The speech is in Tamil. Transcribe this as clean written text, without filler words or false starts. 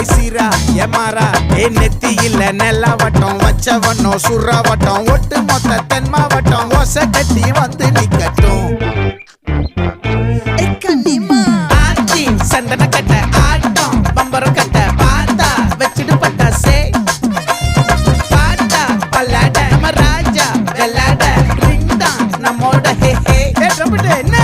சீரா எமாரா நெத்தி இல்ல நெல்லா வட்டம் வச்சவண்ணம் சுறா வட்டம் ஒட்டு மொத்த தென் மாவட்டம் ஒச கட்டி வந்து நிக்கட்டும் ஆச்சி சந்தன கட்ட ஆட்டம் பம்பரம் கட்ட பாத்தா வச்சுட்டு பட்டாசே பாட்டா பல்லாட நம்ம ராஜா வெள்ளாட ரிங் தான் நம்மோட ஹே ஹே என்ன